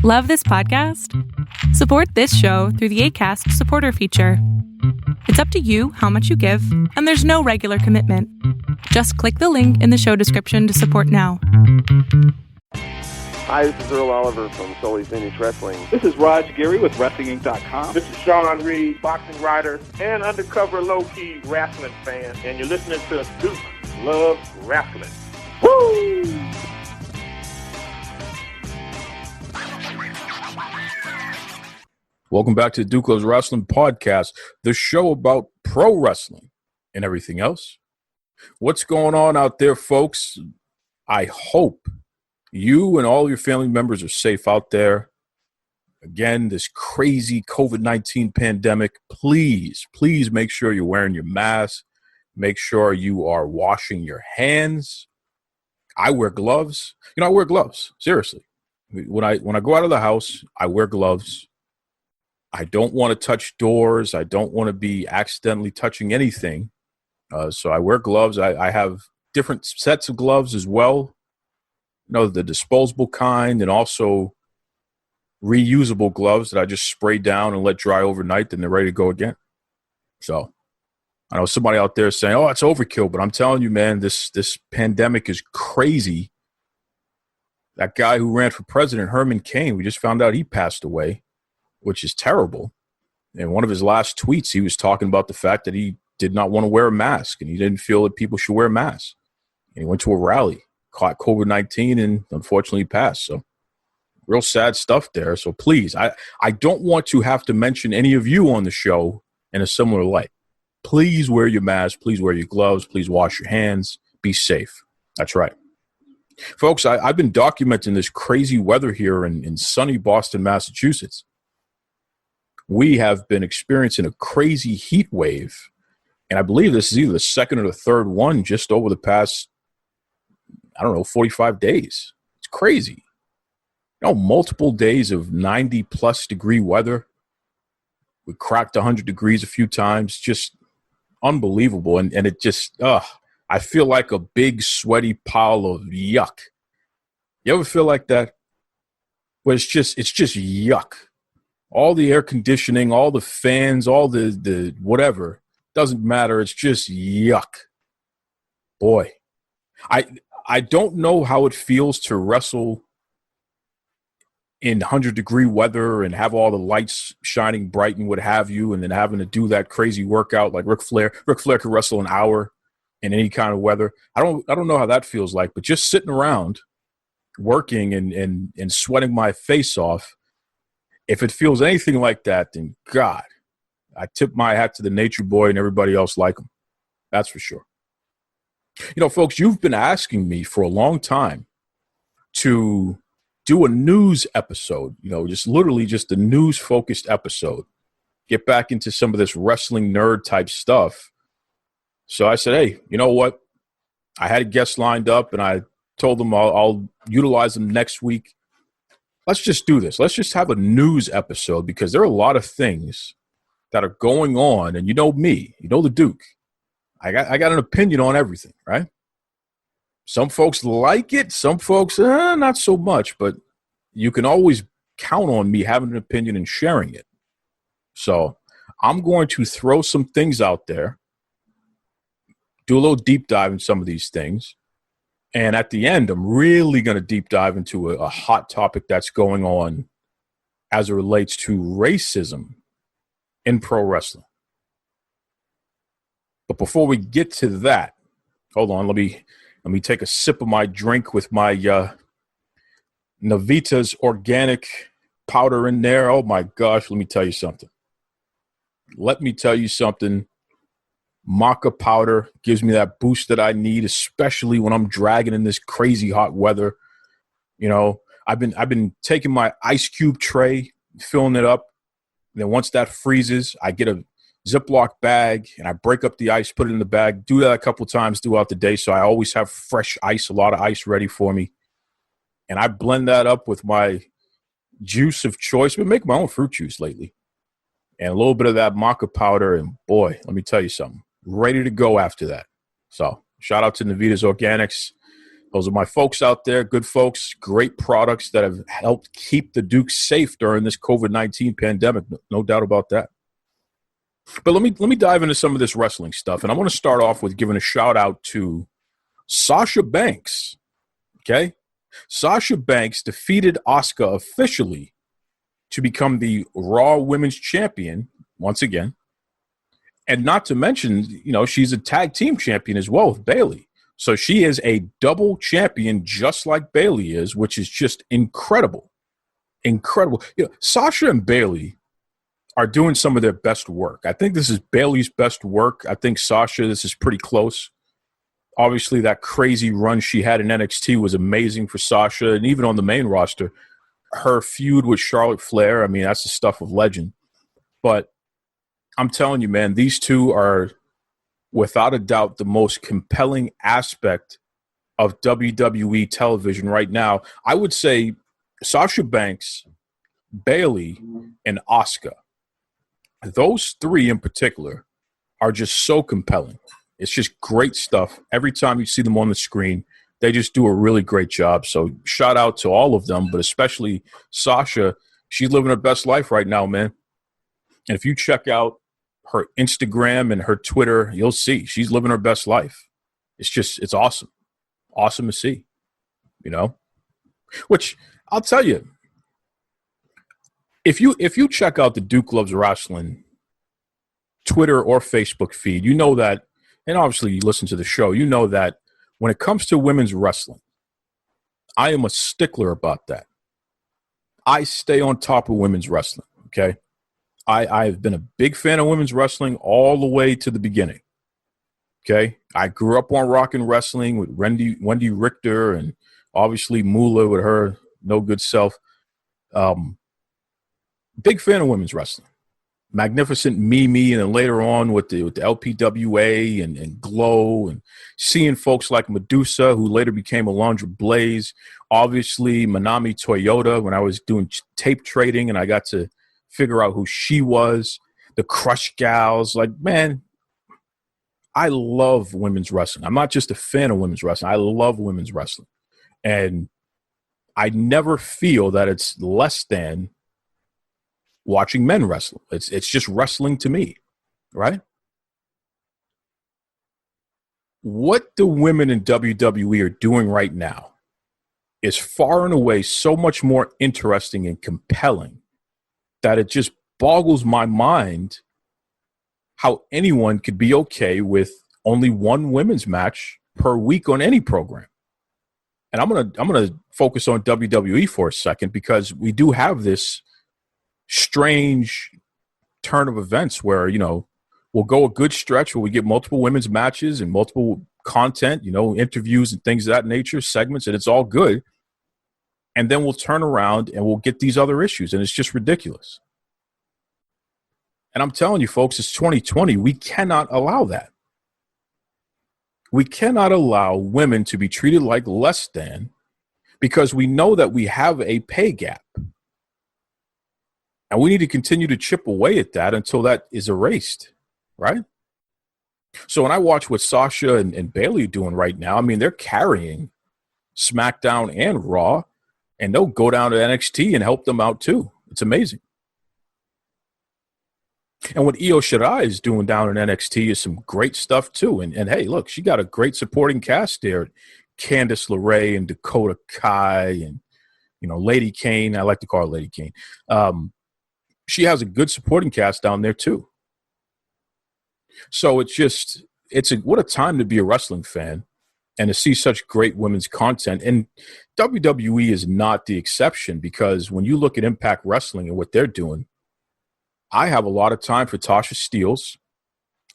Love this podcast? Support this show through the Acast supporter feature. It's up to you how much you give, and there's no regular commitment. Just click the link in the show description to support now. Hi, this is Earl Oliver from Solely Finish Wrestling. This is Raj Giri with WrestlingInc.com. This is Sean Reed, boxing writer and undercover low-key wrestling fan, and you're listening to Duke Loves Wrestling. Woo! Welcome back to the Duke Loves Wrestling podcast, the show about pro wrestling and everything else. What's going on out there, folks? I hope you and all your family members are safe out there. Again, this crazy COVID-19 pandemic, please make sure you're wearing your mask. Make sure you are washing your hands. I wear gloves. I wear gloves, seriously. When I go out of the house, I wear gloves. I don't want to touch doors. I don't want to be accidentally touching anything. So I wear gloves. I have different sets of gloves as well. The disposable kind, and also reusable gloves that I just spray down and let dry overnight, then they're ready to go again. So I know somebody out there saying, oh, it's overkill, but I'm telling you, man, this pandemic is crazy. That guy who ran for president, Herman Cain, we just found out he passed away, which is terrible. And one of his last tweets, he was talking about the fact that he did not want to wear a mask, and he didn't feel that people should wear masks. And he went to a rally, caught COVID-19, and unfortunately passed. So real sad stuff there. So please, I don't want to have to mention any of you on the show in a similar light. Please wear your mask. Please wear your gloves. Please wash your hands. Be safe. That's right. Folks, I've been documenting this crazy weather here in sunny Boston, Massachusetts. We have been experiencing a crazy heat wave, and I believe this is either the second or the third one just over the past, 45 days. It's crazy. Multiple days of 90-plus degree weather. We cracked 100 degrees a few times. Just unbelievable. And it just, I feel like a big, sweaty pile of yuck. You ever feel like that? But it's just yuck. All the air conditioning, all the fans, all the whatever, doesn't matter. It's just yuck. Boy, I don't know how it feels to wrestle in 100-degree weather and have all the lights shining bright and what have you, and then having to do that crazy workout like Ric Flair. Ric Flair could wrestle an hour in any kind of weather. I don't know how that feels like, but just sitting around working and sweating my face off, if it feels anything like that, then God, I tip my hat to the Nature Boy and everybody else like him. That's for sure. Folks, you've been asking me for a long time to do a news episode, just literally just a news-focused episode. Get back into some of this wrestling nerd type stuff. So I said, hey, you know what? I had a guest lined up, and I told them I'll utilize them next week. Let's just do this. Let's just have a news episode, because there are a lot of things that are going on, and you know me, the Duke. I got an opinion on everything, right? Some folks like it. Some folks, not so much. But you can always count on me having an opinion and sharing it. So I'm going to throw some things out there, do a little deep dive in some of these things. And at the end, I'm really going to deep dive into a hot topic that's going on as it relates to racism in pro wrestling. But before we get to that, hold on, let me take a sip of my drink with my Navita's organic powder in there. Oh my gosh, let me tell you something. Maca powder gives me that boost that I need, especially when I'm dragging in this crazy hot weather. I've been taking my ice cube tray, filling it up. And then once that freezes, I get a Ziploc bag and I break up the ice, put it in the bag. Do that a couple times throughout the day, so I always have fresh ice, a lot of ice ready for me. And I blend that up with my juice of choice. I've been making my own fruit juice lately. And a little bit of that maca powder, and boy, let me tell you something. Ready to go after that. So shout out to Navita's Organics. Those are my folks out there, good folks, great products that have helped keep the Dukes safe during this COVID-19 pandemic. No doubt about that. But let me dive into some of this wrestling stuff. And I want to start off with giving a shout out to Sasha Banks. Okay? Sasha Banks defeated Asuka officially to become the Raw Women's Champion once again. And not to mention, she's a tag team champion as well with Bayley. So she is a double champion just like Bayley is, which is just incredible. Incredible. Sasha and Bayley are doing some of their best work. I think this is Bayley's best work. I think Sasha, this is pretty close. Obviously, that crazy run she had in NXT was amazing for Sasha. And even on the main roster, her feud with Charlotte Flair, I mean, that's the stuff of legend. But I'm telling you, man, these two are without a doubt the most compelling aspect of WWE television right now. I would say Sasha Banks, Bayley, and Asuka. Those three in particular are just so compelling. It's just great stuff. Every time you see them on the screen, they just do a really great job. So shout out to all of them, but especially Sasha. She's living her best life right now, man. And if you check out her Instagram and her Twitter, you'll see she's living her best life. It's awesome. Awesome to see, which I'll tell you, if you check out the Duke Loves Rasslin Twitter or Facebook feed, you know that, and obviously you listen to the show, you know that when it comes to women's wrestling, I am a stickler about that. I stay on top of women's wrestling, okay? I've been a big fan of women's wrestling all the way to the beginning. Okay, I grew up on Rock and Wrestling with Wendy Richter and obviously Moolah with her no good self. Big fan of women's wrestling. Magnificent Mimi, and then later on with the LPWA and Glow, and seeing folks like Medusa, who later became Alundra Blaze. Obviously, Manami Toyota, when I was doing tape trading and I got to figure out who she was, the Crush Gals. Like, man, I love women's wrestling. I'm not just a fan of women's wrestling. I love women's wrestling. And I never feel that it's less than watching men wrestle. It's just wrestling to me, right? What the women in WWE are doing right now is far and away so much more interesting and compelling that it just boggles my mind how anyone could be okay with only one women's match per week on any program. And I'm gonna focus on WWE for a second, because we do have this strange turn of events where, we'll go a good stretch where we get multiple women's matches and multiple content, interviews and things of that nature, segments, and it's all good. And then we'll turn around and we'll get these other issues, and it's just ridiculous. And I'm telling you, folks, it's 2020. We cannot allow that. We cannot allow women to be treated like less than, because we know that we have a pay gap. And we need to continue to chip away at that until that is erased, right? So when I watch what Sasha and Bayley are doing right now, I mean, they're carrying SmackDown and Raw, and they'll go down to NXT and help them out too. It's amazing. And what Io Shirai is doing down in NXT is some great stuff too. And hey, look, she got a great supporting cast there. Candice LeRae and Dakota Kai and, Lady Kane. I like to call her Lady Kane. She has a good supporting cast down there too. So what a time to be a wrestling fan and to see such great women's content. And WWE is not the exception, because when you look at Impact Wrestling and what they're doing, I have a lot of time for Tasha Steelz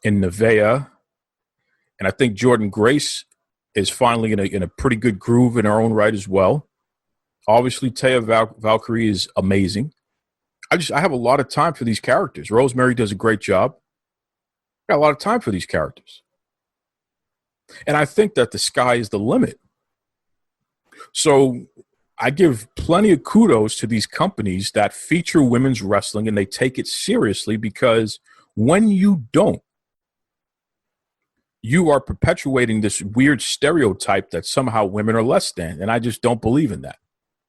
and Nevaeh, and I think Jordan Grace is finally in a pretty good groove in her own right as well. Obviously, Taya Valkyrie is amazing. I have a lot of time for these characters. Rosemary does a great job. I got a lot of time for these characters. And I think that the sky is the limit. So I give plenty of kudos to these companies that feature women's wrestling and they take it seriously, because when you don't, you are perpetuating this weird stereotype that somehow women are less than. And I just don't believe in that.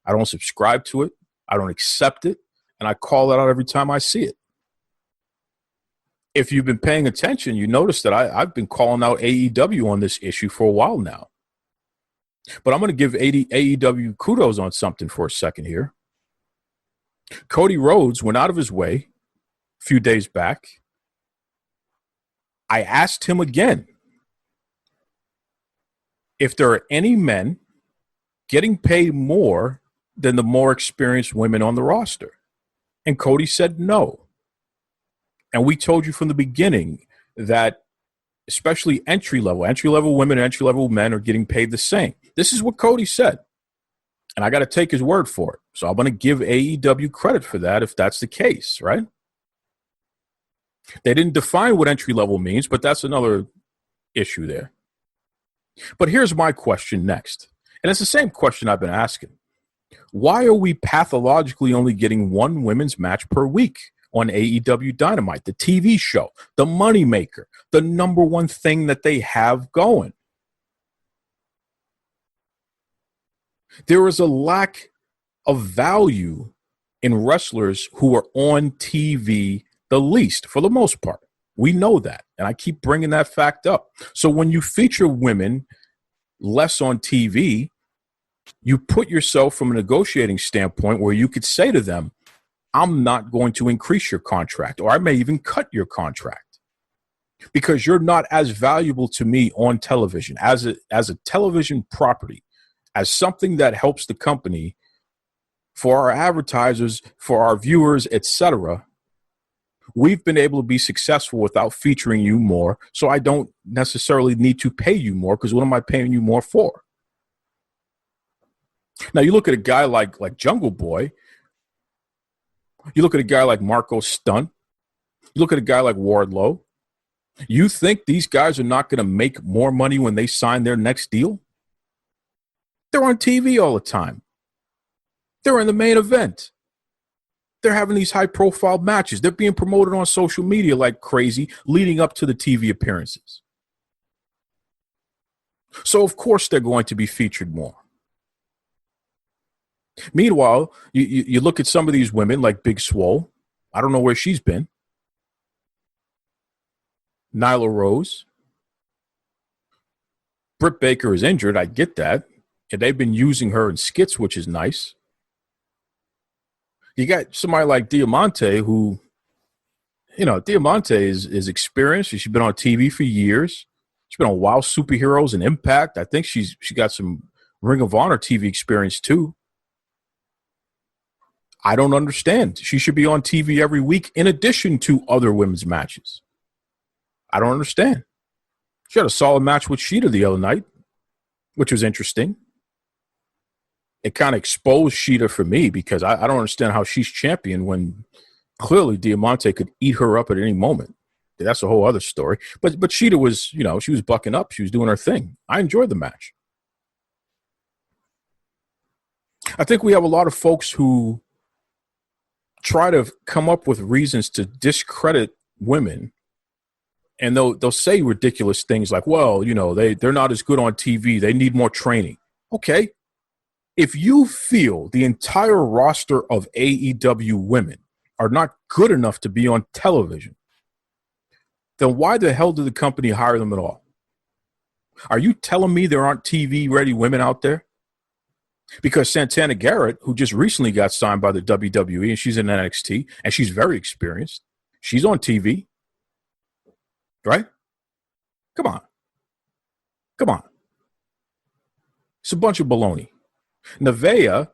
I don't subscribe to it. I don't accept it. And I call it out every time I see it. If you've been paying attention, you notice that I've been calling out AEW on this issue for a while now. But I'm going to give AEW kudos on something for a second here. Cody Rhodes went out of his way a few days back. I asked him again if there are any men getting paid more than the more experienced women on the roster. And Cody said no. And we told you from the beginning that especially entry-level women and entry-level men are getting paid the same. This is what Cody said. And I got to take his word for it. So I'm going to give AEW credit for that if that's the case, right? They didn't define what entry-level means, but that's another issue there. But here's my question next. And it's the same question I've been asking. Why are we pathologically only getting one women's match per week on AEW Dynamite, the TV show, the moneymaker, the number one thing that they have going? There is a lack of value in wrestlers who are on TV the least, for the most part. We know that, and I keep bringing that fact up. So when you feature women less on TV, you put yourself from a negotiating standpoint where you could say to them, I'm not going to increase your contract, or I may even cut your contract because you're not as valuable to me on television as a television property, as something that helps the company for our advertisers, for our viewers, etc. We've been able to be successful without featuring you more, so I don't necessarily need to pay you more because what am I paying you more for? Now, you look at a guy like Jungle Boy, you look at a guy like Marco Stunt, you look at a guy like Wardlow, you think these guys are not going to make more money when they sign their next deal? They're on TV all the time. They're in the main event. They're having these high-profile matches. They're being promoted on social media like crazy leading up to the TV appearances. So, of course, they're going to be featured more. Meanwhile, you look at some of these women like Big Swole. I don't know where she's been. Nyla Rose. Britt Baker is injured. I get that. And they've been using her in skits, which is nice. You got somebody like Diamante who, Diamante is experienced. She's been on TV for years. She's been on Wild Superheroes and Impact. I think she got some Ring of Honor TV experience too. I don't understand. She should be on TV every week in addition to other women's matches. I don't understand. She had a solid match with Sheeta the other night, which was interesting. It kind of exposed Sheeta for me because I don't understand how she's champion when clearly Diamante could eat her up at any moment. That's a whole other story. But Sheeta was, she was bucking up. She was doing her thing. I enjoyed the match. I think we have a lot of folks who try to come up with reasons to discredit women, and they'll say ridiculous things like, well, they're not as good on TV. They need more training. Okay. If you feel the entire roster of AEW women are not good enough to be on television, then why the hell did the company hire them at all? Are you telling me there aren't TV-ready women out there? Because Santana Garrett, who just recently got signed by the WWE, and she's in NXT, and she's very experienced, she's on TV, right? Come on. It's a bunch of baloney. Nevaeh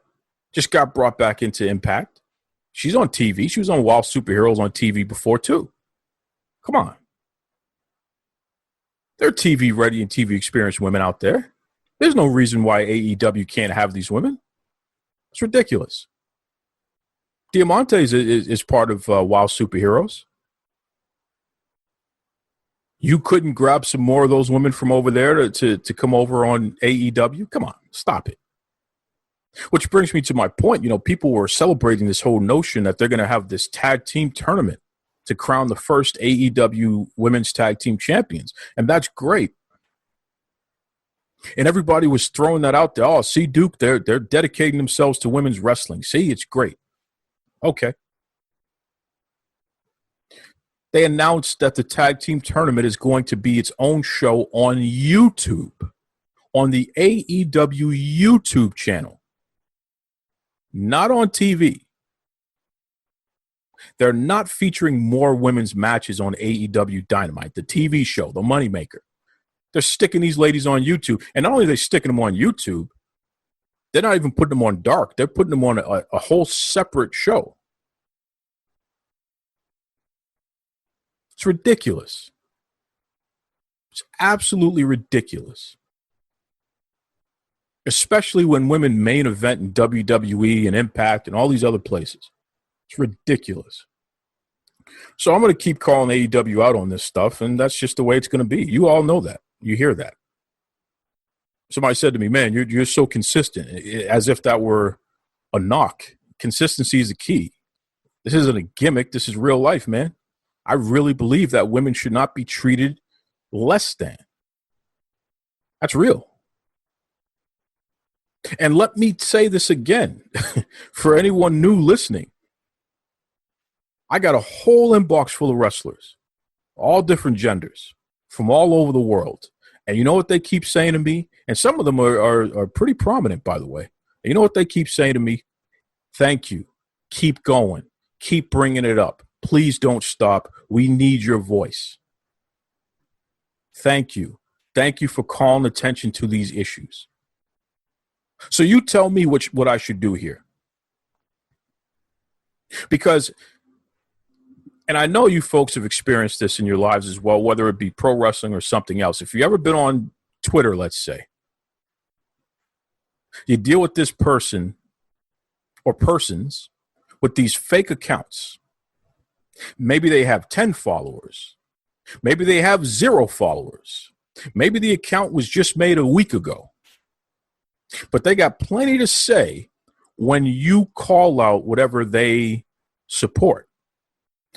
just got brought back into Impact. She's on TV. She was on Wild Superheroes on TV before, too. Come on. There are TV-ready and TV-experienced women out there. There's no reason why AEW can't have these women. It's ridiculous. Diamante is part of Wild Superheroes. You couldn't grab some more of those women from over there to come over on AEW? Come on, stop it. Which brings me to my point. People were celebrating this whole notion that they're going to have this tag team tournament to crown the first AEW women's tag team champions. And that's great. And everybody was throwing that out there. Oh, see, Duke, they're dedicating themselves to women's wrestling. See, it's great. Okay. They announced that the tag team tournament is going to be its own show on YouTube, on the AEW YouTube channel, not on TV. They're not featuring more women's matches on AEW Dynamite, the TV show, the moneymaker. They're sticking these ladies on YouTube. And not only are they sticking them on YouTube, they're not even putting them on dark. They're putting them on a whole separate show. It's ridiculous. It's absolutely ridiculous. Especially when women main event in WWE and Impact and all these other places. It's ridiculous. So I'm going to keep calling AEW out on this stuff, and that's just the way it's going to be. You all know that. You hear that. Somebody said to me, man, you're so consistent, as if that were a knock. Consistency is the key. This isn't a gimmick. This is real life, man. I really believe that women should not be treated less than. That's real. And let me say this again for anyone new listening. I got a whole inbox full of wrestlers, all different genders, from all over the world. And you know what they keep saying to me? And some of them are pretty prominent, by the way. And you know what they keep saying to me? Thank you. Keep going. Keep bringing it up. Please don't stop. We need your voice. Thank you. Thank you for calling attention to these issues. So you tell me what I should do here. Because, and I know you folks have experienced this in your lives as well, whether it be pro wrestling or something else. If you've ever been on Twitter, let's say, you deal with this person or persons with these fake accounts. Maybe they have 10 followers. Maybe they have 0 followers. Maybe the account was just made a week ago. But they got plenty to say when you call out whatever they support.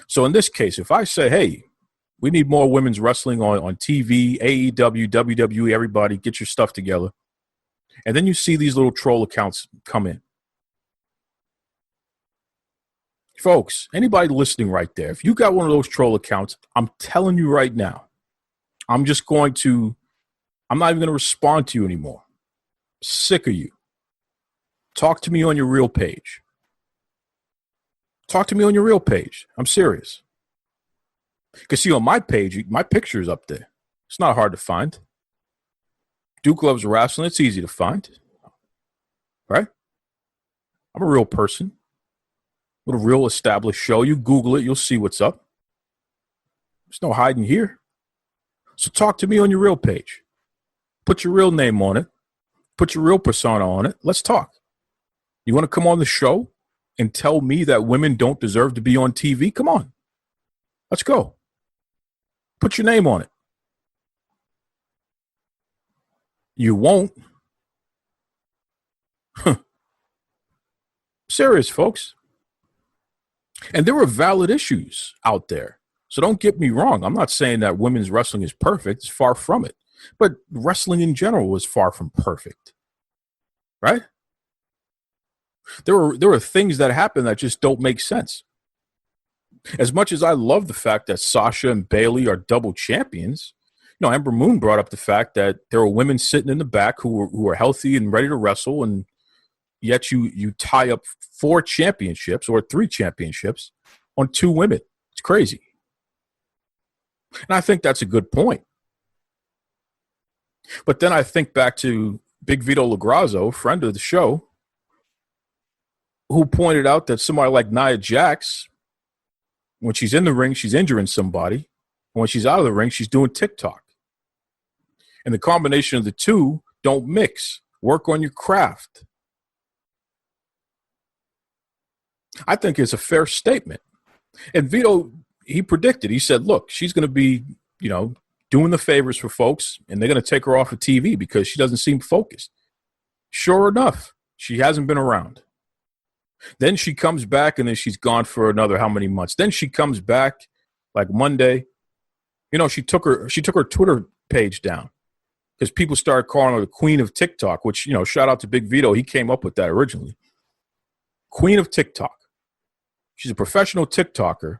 So in this case, if I say, hey, we need more women's wrestling on TV, AEW, WWE, everybody, get your stuff together. And then you see these little troll accounts come in. Folks, anybody listening right there, if you got one of those troll accounts, I'm telling you right now, I'm not even going to respond to you anymore. Sick of you. Talk to me on your real page. Talk to me on your real page. I'm serious. Because see, on my page, my picture is up there. It's not hard to find. Duke Loves Rasslin. It's easy to find. Right? I'm a real person with a real established show. You Google it, you'll see what's up. There's no hiding here. So talk to me on your real page. Put your real name on it. Put your real persona on it. Let's talk. You want to come on the show and tell me that women don't deserve to be on TV? Come on. Let's go. Put your name on it. You won't. Serious, folks. And there are valid issues out there. So don't get me wrong. I'm not saying that women's wrestling is perfect. It's far from it. But wrestling in general is far from perfect. Right? There are things that happen that just don't make sense. As much as I love the fact that Sasha and Bayley are double champions, you know, Ember Moon brought up the fact that there are women sitting in the back who are healthy and ready to wrestle, and yet you tie up 4 championships or 3 championships on 2 women. It's crazy. And I think that's a good point. But then I think back to Big Vito LaGrazzo, friend of the show, who pointed out that somebody like Nia Jax, when she's in the ring, she's injuring somebody. And when she's out of the ring, she's doing TikTok. And the combination of the two don't mix. Work on your craft. I think it's a fair statement. And Vito, he predicted. He said, look, she's going to be, doing the favors for folks, and they're going to take her off of TV because she doesn't seem focused. Sure enough, she hasn't been around. Then she comes back, and then she's gone for another how many months. Then she comes back, Like Monday, she took her Twitter page down because people started calling her the queen of TikTok, which, shout out to Big Vito. He came up with that originally. Queen of TikTok. She's a professional TikToker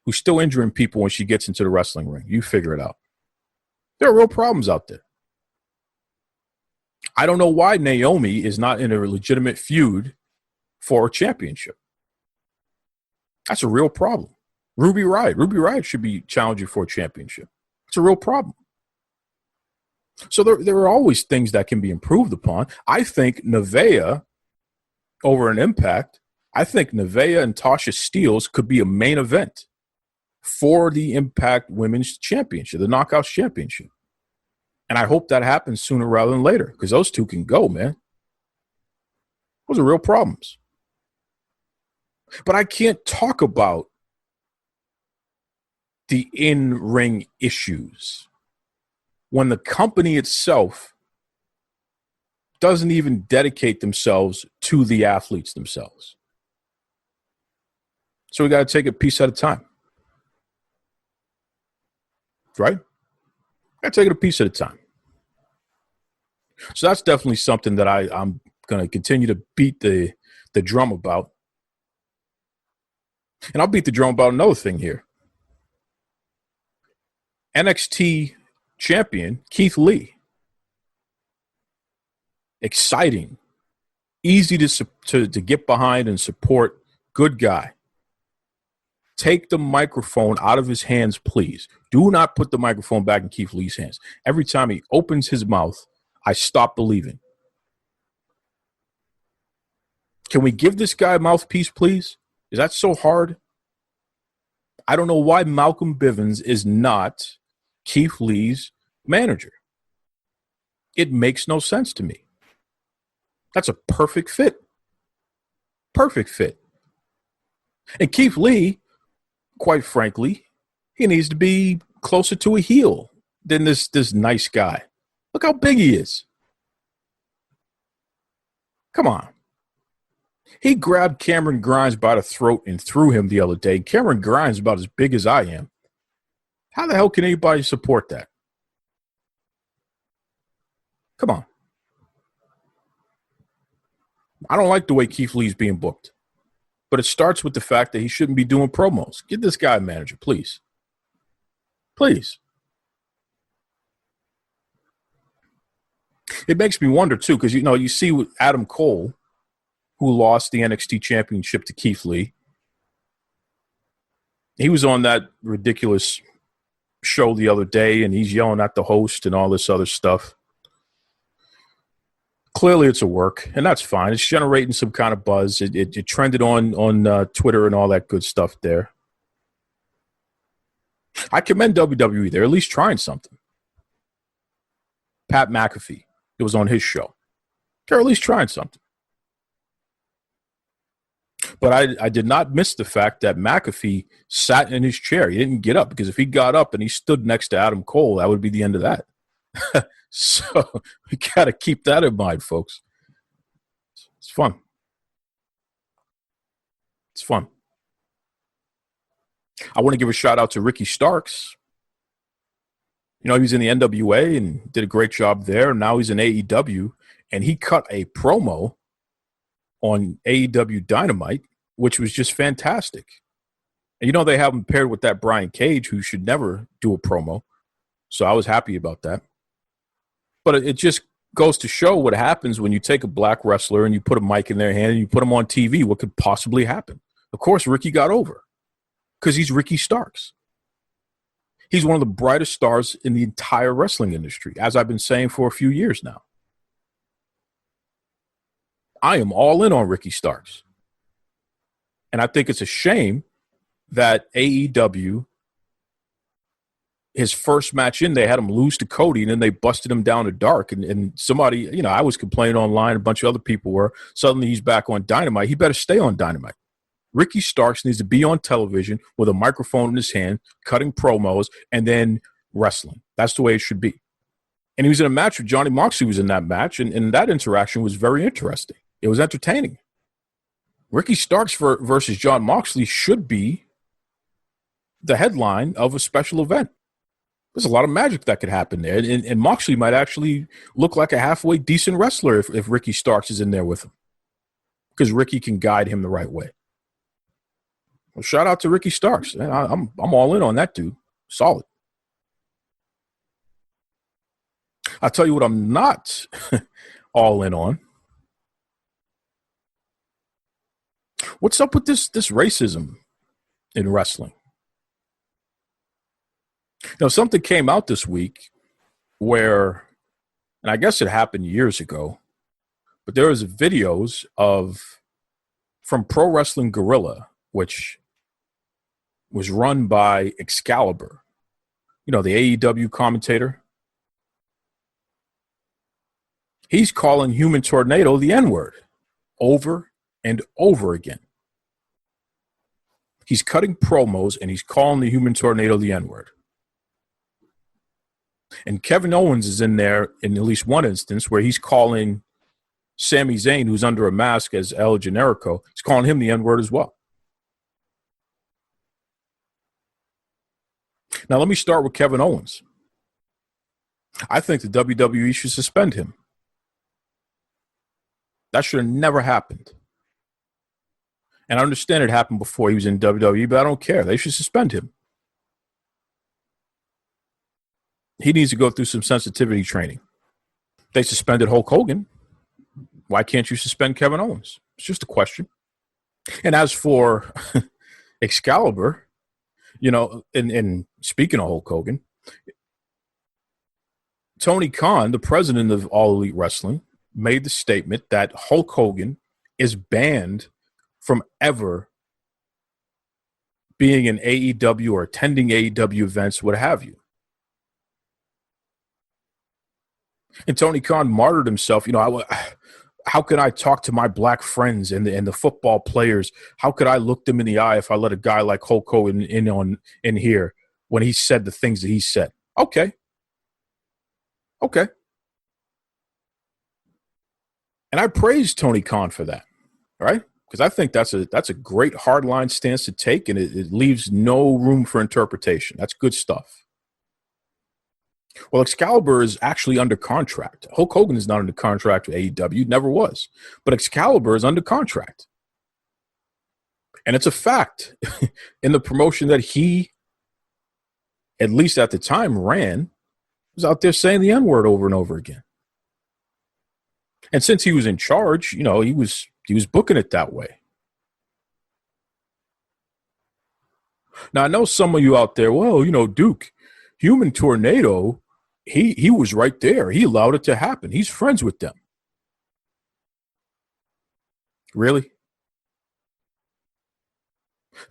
who's still injuring people when she gets into the wrestling ring. You figure it out. There are real problems out there. I don't know why Naomi is not in a legitimate feud for a championship. That's a real problem. Ruby Riott should be challenging for a championship. It's a real problem. So there are always things that can be improved upon. I think Nevaeh over an Impact, I think Nevaeh and Tasha Steelz could be a main event for the Impact Women's Championship, the Knockouts Championship. And I hope that happens sooner rather than later because those two can go, man. Those are real problems. But I can't talk about the in-ring issues when the company itself doesn't even dedicate themselves to the athletes themselves. So we got to take it a piece at a time. Right? Got to take it a piece at a time. So that's definitely something that I'm going to continue to beat the drum about. And I'll beat the drum about another thing here. NXT champion Keith Lee. Exciting. Easy to get behind and support. Good guy. Take the microphone out of his hands, please. Do not put the microphone back in Keith Lee's hands. Every time he opens his mouth, I stop believing. Can we give this guy a mouthpiece, please? Is that so hard? I don't know why Malcolm Bivens is not Keith Lee's manager. It makes no sense to me. That's a perfect fit. Perfect fit. And Keith Lee, quite frankly, he needs to be closer to a heel than this nice guy. Look how big he is. Come on. He grabbed Cameron Grimes by the throat and threw him the other day. Cameron Grimes is about as big as I am. How the hell can anybody support that? Come on. I don't like the way Keith Lee's being booked. But it starts with the fact that he shouldn't be doing promos. Get this guy a manager, please. Please. It makes me wonder, too, because, you see with Adam Cole, who lost the NXT championship to Keith Lee. He was on that ridiculous show the other day, and he's yelling at the host and all this other stuff. Clearly, it's a work, and that's fine. It's generating some kind of buzz. It trended on Twitter and all that good stuff there. I commend WWE. They're at least trying something. Pat McAfee. It was on his show. They're at least trying something. But I did not miss the fact that McAfee sat in his chair. He didn't get up because if he got up and he stood next to Adam Cole, that would be the end of that. So we got to keep that in mind, folks. It's fun. It's fun. I want to give a shout out to Ricky Starks. He was in the NWA and did a great job there. Now he's in AEW, and he cut a promo on AEW Dynamite, which was just fantastic. And they have him paired with that Brian Cage, who should never do a promo. So I was happy about that. But it just goes to show what happens when you take a black wrestler and you put a mic in their hand and you put them on TV. What could possibly happen? Of course, Ricky got over because he's Ricky Starks. He's one of the brightest stars in the entire wrestling industry, as I've been saying for a few years now. I am all in on Ricky Starks. And I think it's a shame that AEW, his first match in, they had him lose to Cody, and then they busted him down to dark. And somebody, I was complaining online, a bunch of other people were. Suddenly he's back on Dynamite. He better stay on Dynamite. Ricky Starks needs to be on television with a microphone in his hand, cutting promos, and then wrestling. That's the way it should be. And he was in a match with Johnny Moxley was in that match, and that interaction was very interesting. It was entertaining. Ricky Starks versus John Moxley should be the headline of a special event. There's a lot of magic that could happen there. And Moxley might actually look like a halfway decent wrestler if Ricky Starks is in there with him, because Ricky can guide him the right way. Well, shout out to Ricky Starks. Man, I'm all in on that dude. Solid. I'll tell you what I'm not all in on. What's up with this racism in wrestling? Something came out this week where, and I guess it happened years ago, but there was videos from Pro Wrestling Guerrilla, which was run by Excalibur, the AEW commentator. He's calling Human Tornado the N-word over and over again. He's cutting promos and he's calling the Human Tornado the N-word. And Kevin Owens is in there in at least one instance where he's calling Sami Zayn, who's under a mask as El Generico, he's calling him the N-word as well. Now, let me start with Kevin Owens. I think the WWE should suspend him. That should have never happened. And I understand it happened before he was in WWE, but I don't care. They should suspend him. He needs to go through some sensitivity training. They suspended Hulk Hogan. Why can't you suspend Kevin Owens? It's just a question. And as for Excalibur, and speaking of Hulk Hogan, Tony Khan, the president of All Elite Wrestling, made the statement that Hulk Hogan is banned from ever being in AEW or attending AEW events, what have you. And Tony Khan martyred himself. How could I talk to my black friends and the football players? How could I look them in the eye if I let a guy like Hulk Hogan in here when he said the things that he said? Okay. And I praise Tony Khan for that, right? Because I think that's a great hardline stance to take, and it leaves no room for interpretation. That's good stuff. Well, Excalibur is actually under contract. Hulk Hogan is not under contract with AEW, never was. But Excalibur is under contract. And it's a fact in the promotion that he, at least at the time, ran, was out there saying the N-word over and over again. And since he was in charge, he was booking it that way. Now, I know some of you out there, Duke, Human Tornado, he was right there. He allowed it to happen. He's friends with them. Really?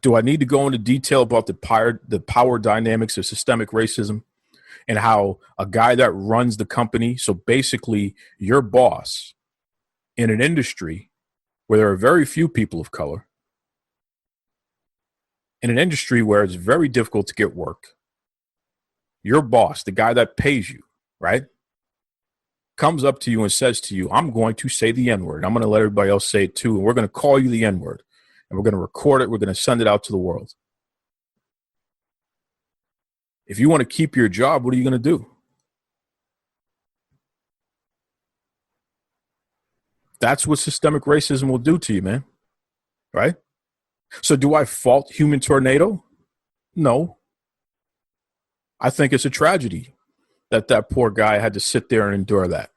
Do I need to go into detail about the power dynamics of systemic racism and how a guy that runs the company, so basically your boss in an industry where there are very few people of color, in an industry where it's very difficult to get work, your boss, the guy that pays you, right, comes up to you and says to you, I'm going to say the N-word. I'm going to let everybody else say it too, and we're going to call you the N-word. And we're going to record it. We're going to send it out to the world. If you want to keep your job, what are you going to do? That's what systemic racism will do to you, man. Right? So do I fault Human Tornado? No. I think it's a tragedy that poor guy had to sit there and endure that.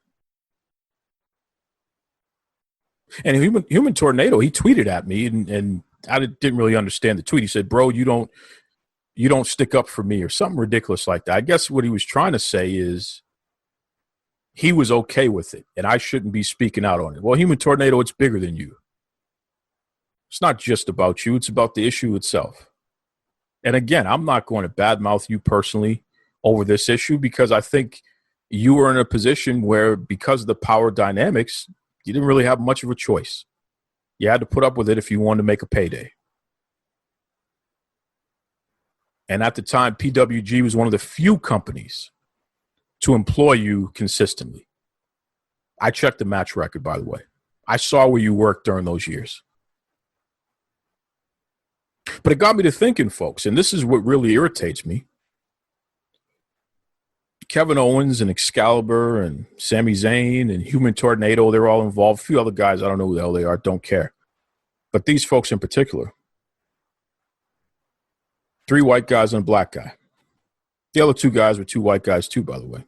And Human Tornado, he tweeted at me, and I didn't really understand the tweet. He said, bro, you don't stick up for me, or something ridiculous like that. I guess what he was trying to say is he was okay with it, and I shouldn't be speaking out on it. Well, Human Tornado, it's bigger than you. It's not just about you. It's about the issue itself. And again, I'm not going to badmouth you personally over this issue, because I think you were in a position where, because of the power dynamics, you didn't really have much of a choice. You had to put up with it if you wanted to make a payday. And at the time, PWG was one of the few companies to employ you consistently. I checked the match record, by the way. I saw where you worked during those years. But it got me to thinking, folks, and this is what really irritates me. Kevin Owens and Excalibur and Sami Zayn and Human Tornado, they're all involved. A few other guys, I don't know who the hell they are, don't care. But these folks in particular, 3 white guys and a black guy. The other 2 guys were 2 white guys too, by the way.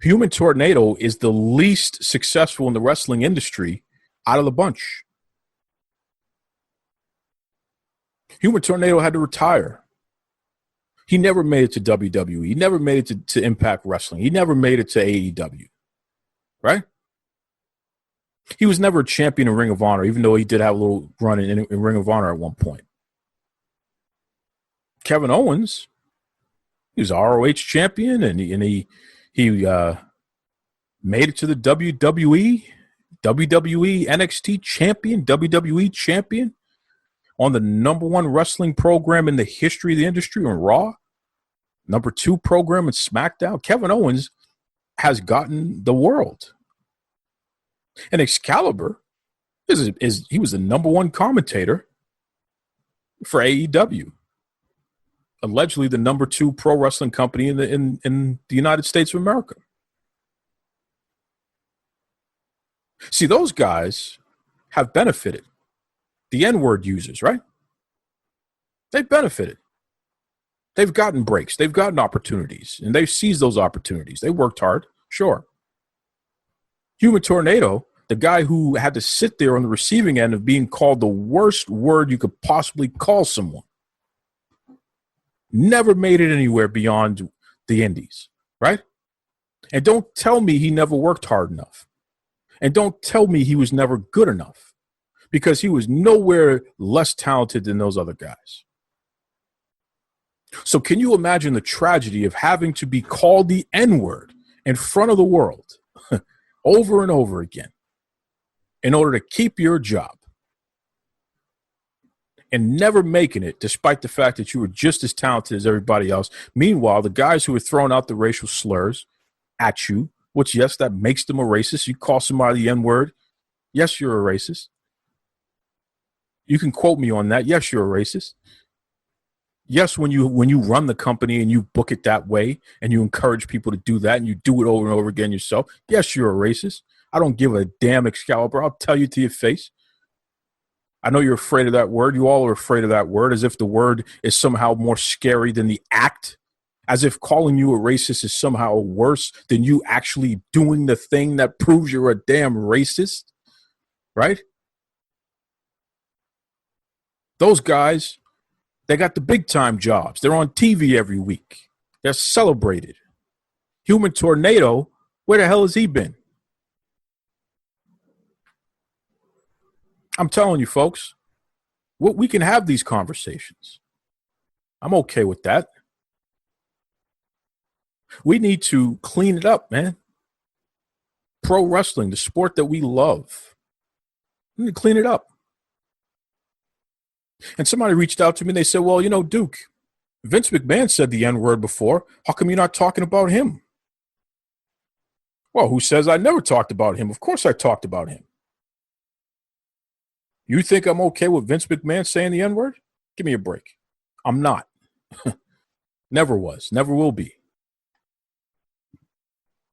Human Tornado is the least successful in the wrestling industry out of the bunch. Human Tornado had to retire. He never made it to WWE. He never made it to Impact Wrestling. He never made it to AEW. Right? He was never a champion in Ring of Honor, even though he did have a little run in Ring of Honor at one point. Kevin Owens, he was ROH champion, and he made it to the WWE NXT champion, WWE champion, on the number 1 wrestling program in the history of the industry on Raw, number 2 program in SmackDown. Kevin Owens has gotten the world. And Excalibur he was the number 1 commentator for AEW. Allegedly the number 2 pro wrestling company in the United States of America. See, those guys have benefited. The N-word users, right? They've benefited. They've gotten breaks. They've gotten opportunities, and they've seized those opportunities. They worked hard, sure. Human Tornado, the guy who had to sit there on the receiving end of being called the worst word you could possibly call someone, never made it anywhere beyond the indies, right? And don't tell me he never worked hard enough. And don't tell me he was never good enough, because he was nowhere less talented than those other guys. So can you imagine the tragedy of having to be called the N-word in front of the world over and over again in order to keep your job, and never making it despite the fact that you were just as talented as everybody else? Meanwhile, the guys who were throwing out the racial slurs at you, which, yes, that makes them a racist. You call somebody the N-word, yes, you're a racist. You can quote me on that. Yes, you're a racist. Yes, when you run the company and you book it that way and you encourage people to do that and you do it over and over again yourself, yes, you're a racist. I don't give a damn, Excalibur. I'll tell you to your face. I know you're afraid of that word. You all are afraid of that word, as if the word is somehow more scary than the act, as if calling you a racist is somehow worse than you actually doing the thing that proves you're a damn racist, right? Those guys, they got the big-time jobs. They're on TV every week. They're celebrated. Human Tornado, where the hell has he been? I'm telling you, folks, we can have these conversations. I'm okay with that. We need to clean it up, man. Pro wrestling, the sport that we love. We need to clean it up. And somebody reached out to me and they said, well, you know, Duke, Vince McMahon said the N-word before. How come you're not talking about him? Well, who says I never talked about him? Of course I talked about him. You think I'm okay with Vince McMahon saying the N-word? Give me a break. I'm not. Never was. Never will be.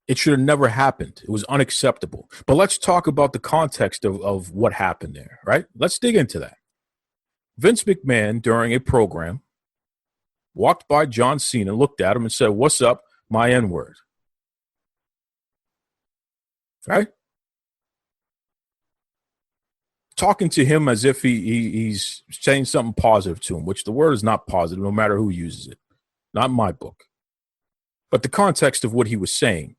It should have never happened. It was unacceptable. But let's talk about the context of what happened there, right? Let's dig into that. Vince McMahon, during a program, walked by John Cena, looked at him and said, what's up, my N-word? Right? Talking to him as if he's saying something positive to him, which the word is not positive, no matter who uses it. Not in my book. But the context of what he was saying,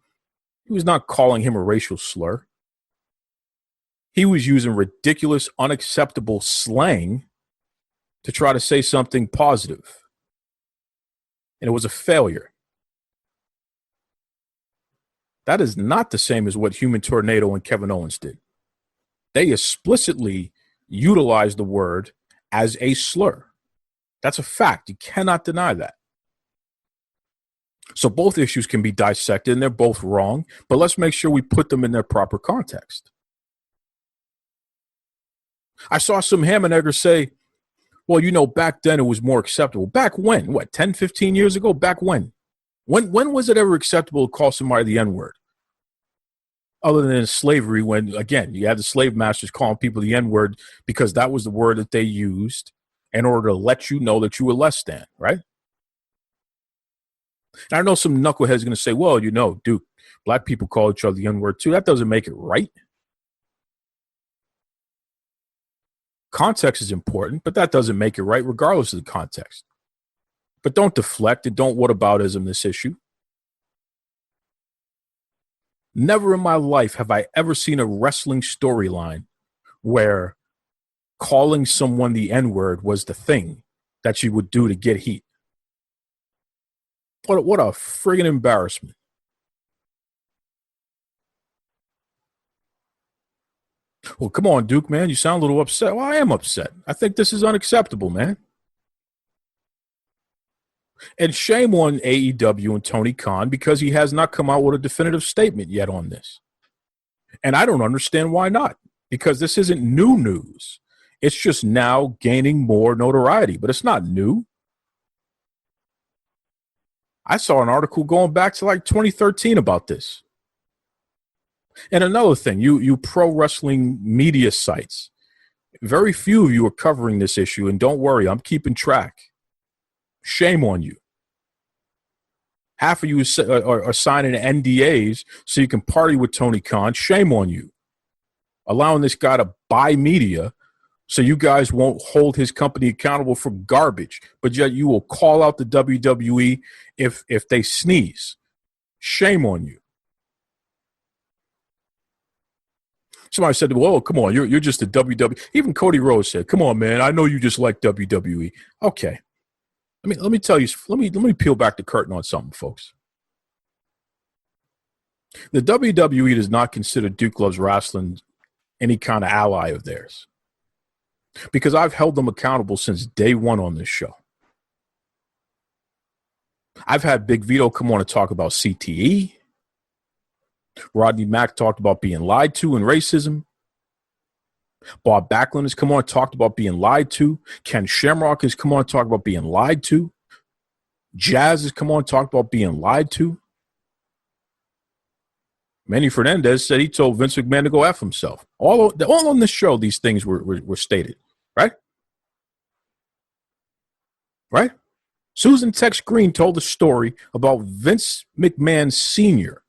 he was not calling him a racial slur. He was using ridiculous, unacceptable slang to try to say something positive. And it was a failure. That is not the same as what Human Tornado and Kevin Owens did. They explicitly utilized the word as a slur. That's a fact. You cannot deny that. So both issues can be dissected, and they're both wrong, but let's make sure we put them in their proper context. I saw some ham and eggers say, Well, back then it was more acceptable. Back when? What, 10, 15 years ago? Back when? When was it ever acceptable to call somebody the N-word? Other than in slavery, when, again, you had the slave masters calling people the N-word because that was the word that they used in order to let you know that you were less than, right? And I know some knuckleheads going to say, well, Duke, black people call each other the N-word too. That doesn't make it right. Context is important, but that doesn't make it right regardless of the context. But don't deflect and don't whataboutism this issue. Never in my life have I ever seen a wrestling storyline where calling someone the N-word was the thing that you would do to get heat. What a friggin' embarrassment. Well, come on, Duke, man. You sound a little upset. Well, I am upset. I think this is unacceptable, man. And shame on AEW and Tony Khan because he has not come out with a definitive statement yet on this. And I don't understand why not, because this isn't new news. It's just now gaining more notoriety, but it's not new. I saw an article going back to like 2013 about this. And another thing, you pro wrestling media sites, very few of you are covering this issue, and don't worry, I'm keeping track. Shame on you. Half of you are signing NDAs so you can party with Tony Khan. Shame on you. Allowing this guy to buy media so you guys won't hold his company accountable for garbage, but yet you will call out the WWE if they sneeze. Shame on you. Somebody said, well, come on, you're just a WWE. Even Cody Rhodes said, come on, man, I know you just like WWE. Okay. Let me tell you, let me peel back the curtain on something, folks. The WWE does not consider Duke Loves Rasslin any kind of ally of theirs, because I've held them accountable since day one on this show. I've had Big Vito come on and talk about CTE. Rodney Mack talked about being lied to and racism. Bob Backlund has come on and talked about being lied to. Ken Shamrock has come on and talked about being lied to. Jazz has come on and talked about being lied to. Manny Fernandez said he told Vince McMahon to go F himself. All on this show, these things were stated, right? Right? Susan Tex Green told a story about Vince McMahon Sr.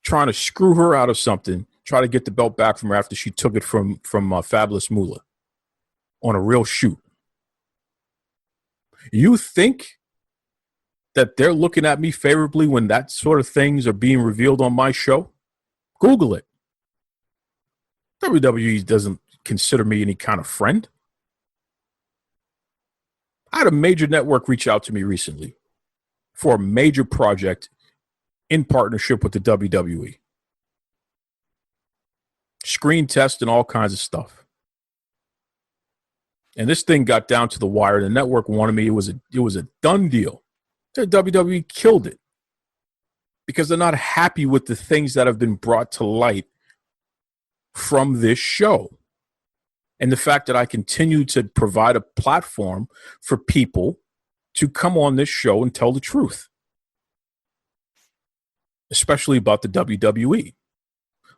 trying to screw her out of something, try to get the belt back from her after she took it from Fabulous Moolah on a real shoot. You think that they're looking at me favorably when that sort of things are being revealed on my show? Google it. WWE doesn't consider me any kind of friend. I had a major network reach out to me recently for a major project in partnership with the WWE. Screen test and all kinds of stuff. And this thing got down to the wire. The network wanted me. It was a done deal. The WWE killed it because they're not happy with the things that have been brought to light from this show. And the fact that I continue to provide a platform for people to come on this show and tell the truth, especially about the WWE.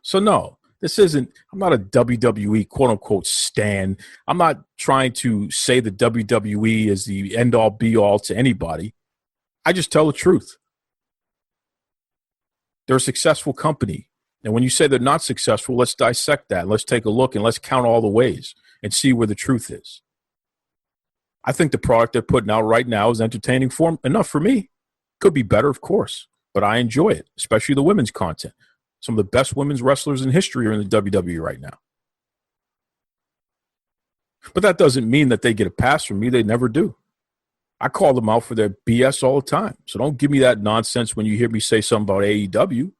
So no, I'm not a WWE quote unquote stan. I'm not trying to say the WWE is the end all be all to anybody. I just tell the truth. They're a successful company. And when you say they're not successful, let's dissect that. Let's take a look and let's count all the ways and see where the truth is. I think the product they're putting out right now is entertaining enough for me. Could be better, of course, but I enjoy it, especially the women's content. Some of the best women's wrestlers in history are in the WWE right now. But that doesn't mean that they get a pass from me. They never do. I call them out for their BS all the time. So don't give me that nonsense when you hear me say something about AEW.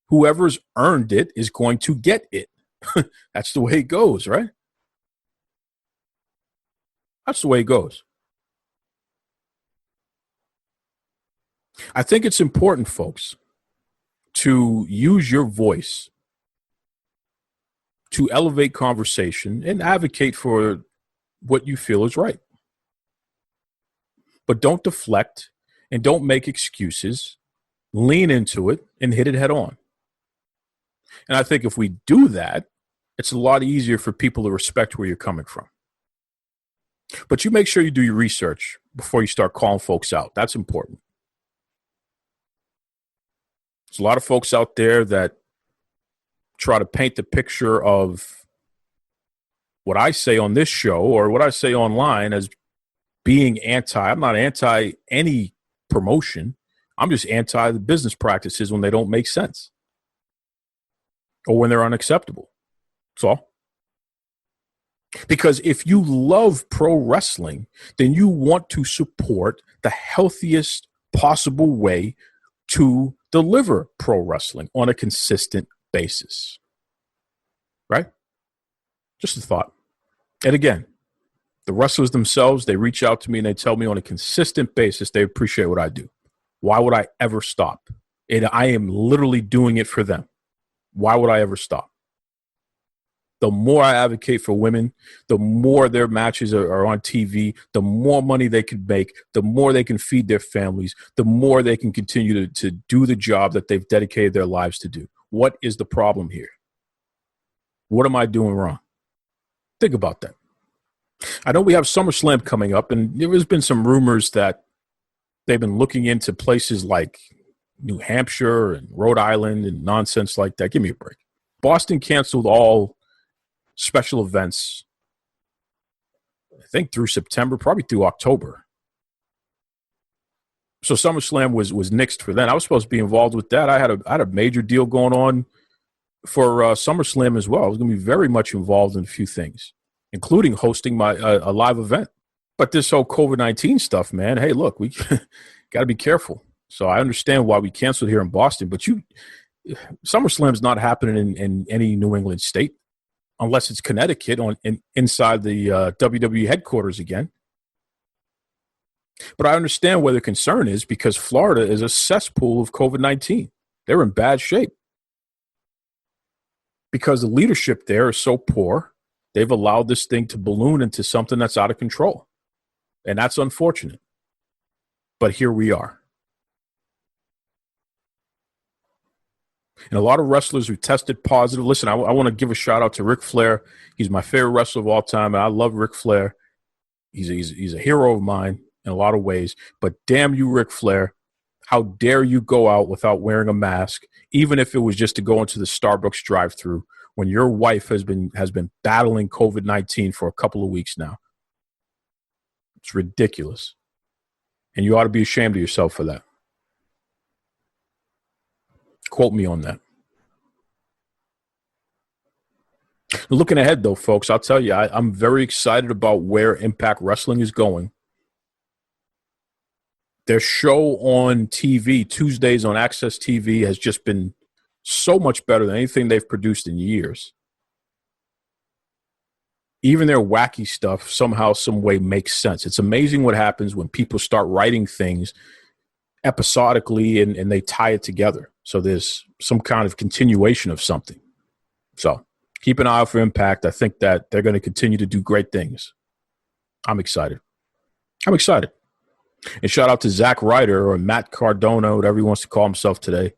Whoever's earned it is going to get it. That's the way it goes, right? That's the way it goes. I think it's important, folks, to use your voice to elevate conversation and advocate for what you feel is right. But don't deflect and don't make excuses. Lean into it and hit it head on. And I think if we do that, it's a lot easier for people to respect where you're coming from. But you make sure you do your research before you start calling folks out. That's important. There's a lot of folks out there that try to paint the picture of what I say on this show or what I say online as being I'm not anti any promotion. I'm just anti the business practices when they don't make sense or when they're unacceptable. That's all. Because if you love pro wrestling, then you want to support the healthiest possible way to deliver pro wrestling on a consistent basis. Right? Just a thought. And again, the wrestlers themselves, they reach out to me and they tell me on a consistent basis they appreciate what I do. Why would I ever stop? And I am literally doing it for them. Why would I ever stop? The more I advocate for women, the more their matches are on TV, the more money they can make, the more they can feed their families, the more they can continue to do the job that they've dedicated their lives to do. What is the problem here? What am I doing wrong? Think about that. I know we have SummerSlam coming up, and there has been some rumors that they've been looking into places like New Hampshire and Rhode Island and nonsense like that. Give me a break. Boston canceled all special events, I think through September, probably through October. So SummerSlam was nixed for then. I was supposed to be involved with that. I had a major deal going on for SummerSlam as well. I was going to be very much involved in a few things, including hosting my a live event. But this whole COVID-19 stuff, man, hey, look, we got to be careful. So I understand why we canceled here in Boston, but SummerSlam's not happening in any New England state unless it's Connecticut inside the WWE headquarters again. But I understand where the concern is because Florida is a cesspool of COVID-19. They're in bad shape because the leadership there is so poor. They've allowed this thing to balloon into something that's out of control. And that's unfortunate. But here we are. And a lot of wrestlers who tested positive. Listen, I want to give a shout out to Ric Flair. He's my favorite wrestler of all time, and I love Ric Flair. He's a hero of mine in a lot of ways. But damn you, Ric Flair, how dare you go out without wearing a mask, even if it was just to go into the Starbucks drive-thru when your wife has been battling COVID-19 for a couple of weeks now. It's ridiculous. And you ought to be ashamed of yourself for that. Quote me on that. Looking ahead, though, folks, I'll tell you, I'm very excited about where Impact Wrestling is going. Their show on TV, Tuesdays on Access TV, has just been so much better than anything they've produced in years. Even their wacky stuff somehow, some way makes sense. It's amazing what happens when people start writing things episodically and they tie it together. So there's some kind of continuation of something. So keep an eye out for Impact. I think that they're going to continue to do great things. I'm excited. And shout out to Zack Ryder or Matt Cardona, whatever he wants to call himself today.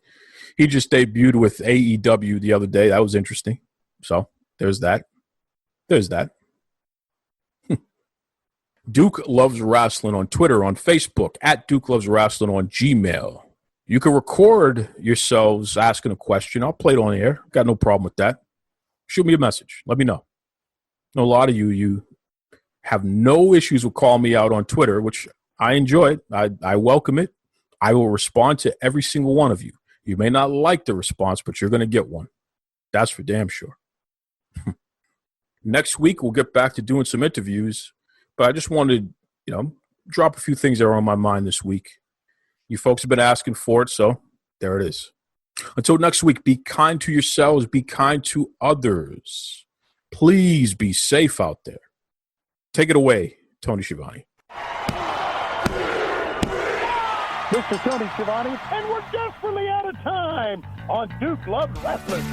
He just debuted with AEW the other day. That was interesting. So there's that. Duke Loves Rasslin on Twitter, on Facebook, at Duke Loves Rasslin on Gmail. You can record yourselves asking a question. I'll play it on air. Got no problem with that. Shoot me a message. Let me know. I know a lot of you have no issues with calling me out on Twitter, which I enjoy it. I welcome it. I will respond to every single one of you. You may not like the response, but you're going to get one. That's for damn sure. Next week, we'll get back to doing some interviews, but I just wanted to, drop a few things that are on my mind this week. You folks have been asking for it, so there it is. Until next week, be kind to yourselves, be kind to others. Please be safe out there. Take it away, Tony Schiavone. Mr. Tony Schiavone, and we're desperately out of time on Duke Loves Wrestling.